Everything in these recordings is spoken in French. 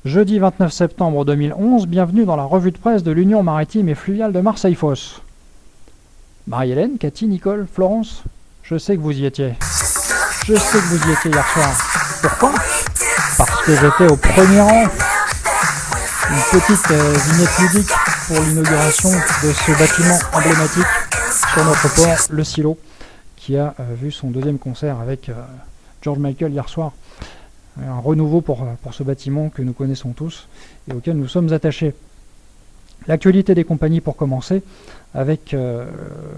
Jeudi 29 septembre 2011, bienvenue dans la revue de presse de l'Union maritime et fluviale de Marseille-Fos. Marie-Hélène, Cathy, Nicole, Florence, je sais que vous y étiez. Je sais que vous y étiez hier soir. Pourquoi? Parce que j'étais au premier rang. Une petite vignette ludique pour l'inauguration de ce bâtiment emblématique sur notre port, le Silo, qui a vu son deuxième concert avec George Michael hier soir. Un renouveau pour ce bâtiment que nous connaissons tous et auquel nous sommes attachés. L'actualité des compagnies pour commencer, avec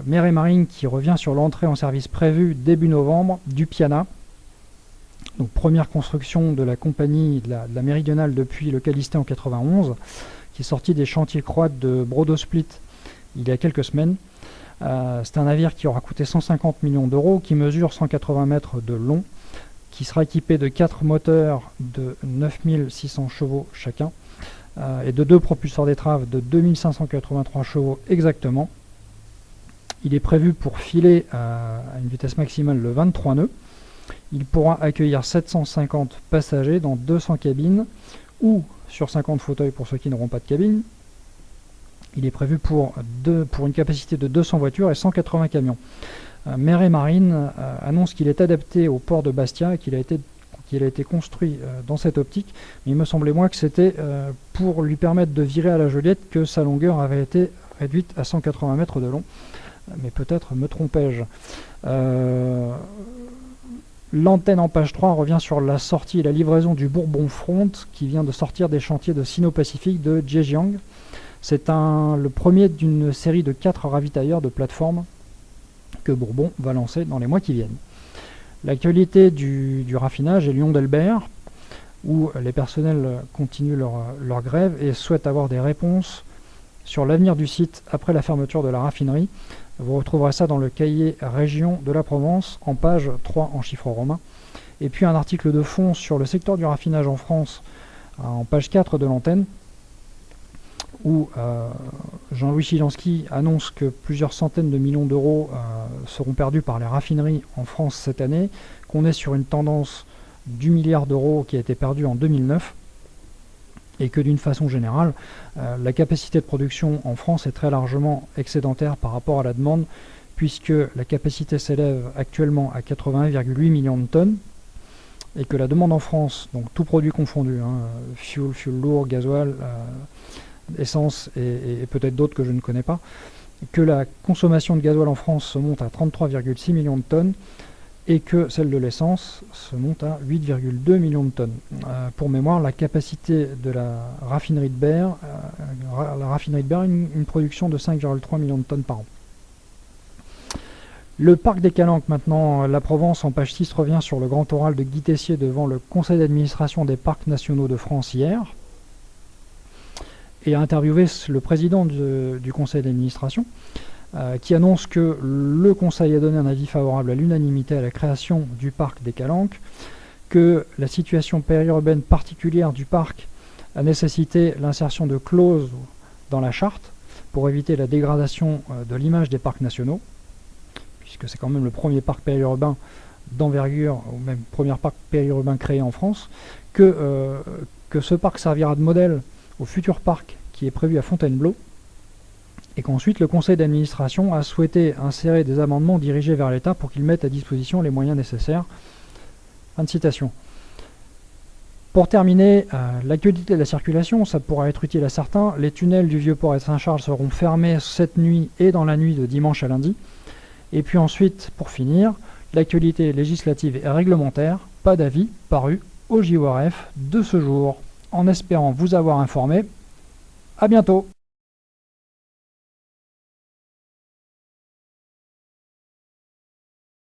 Mer et Marine qui revient sur l'entrée en service prévue début novembre du Piana. Donc première construction de la compagnie de la Méridionale depuis le Callister en 91, qui est sorti des chantiers croates de Brodosplit il y a quelques semaines. C'est un navire qui aura coûté 150 millions d'euros, qui mesure 180 mètres de long, qui sera équipé de 4 moteurs de 9600 chevaux chacun et de 2 propulseurs d'étrave de 2583 chevaux exactement. Il est prévu pour filer à une vitesse maximale de 23 nœuds. Il pourra accueillir 750 passagers dans 200 cabines ou sur 50 fauteuils pour ceux qui n'auront pas de cabine. Il est prévu pour une capacité de 200 voitures et 180 camions. Mer et Marine annonce qu'il est adapté au port de Bastia et qu'il a été construit dans cette optique. Mais il me semblait moi que c'était pour lui permettre de virer à la Joliette que sa longueur avait été réduite à 180 mètres de long. Mais peut-être me trompais-je. L'antenne en page 3 revient sur la sortie et la livraison du Bourbon Front qui vient de sortir des chantiers de Sino-Pacifique de Zhejiang. C'est le premier d'une série de 4 ravitailleurs de plateformes que Bourbon va lancer dans les mois qui viennent. L'actualité du raffinage est Lyon-Delbert, où les personnels continuent leur grève et souhaitent avoir des réponses sur l'avenir du site après la fermeture de la raffinerie. Vous retrouverez ça dans le cahier Région de la Provence, en page 3 en chiffres romains. Et puis un article de fond sur le secteur du raffinage en France, en page 4 de l'antenne, où Jean-Louis Chilansky annonce que plusieurs centaines de millions d'euros seront perdus par les raffineries en France cette année, qu'on est sur une tendance du milliard d'euros qui a été perdu en 2009, et que d'une façon générale, la capacité de production en France est très largement excédentaire par rapport à la demande, puisque la capacité s'élève actuellement à 81,8 millions de tonnes, et que la demande en France, donc tout produit confondu, fuel lourd, gasoil, essence et peut-être d'autres que je ne connais pas, que la consommation de gasoil en France se monte à 33,6 millions de tonnes et que celle de l'essence se monte à 8,2 millions de tonnes. Pour mémoire, la capacité de la raffinerie de Berre a une production de 5,3 millions de tonnes par an. Le parc des Calanques, maintenant, la Provence, en page 6, revient sur le grand oral de Guy Tessier devant le conseil d'administration des parcs nationaux de France hier, et a interviewé le président du conseil d'administration, qui annonce que le conseil a donné un avis favorable à l'unanimité à la création du parc des Calanques, que la situation périurbaine particulière du parc a nécessité l'insertion de clauses dans la charte pour éviter la dégradation de l'image des parcs nationaux, puisque c'est quand même le premier parc périurbain d'envergure, ou même premier parc périurbain créé en France, que ce parc servira de modèle au futur parc qui est prévu à Fontainebleau, et qu'ensuite le conseil d'administration a souhaité insérer des amendements dirigés vers l'État pour qu'il mette à disposition les moyens nécessaires. Fin de citation. Pour terminer, l'actualité de la circulation, ça pourra être utile à certains. Les tunnels du Vieux-Port et de Saint-Charles seront fermés cette nuit et dans la nuit de dimanche à lundi. Et puis ensuite, pour finir, l'actualité législative et réglementaire, pas d'avis paru au JORF de ce jour. En espérant vous avoir informé, à bientôt.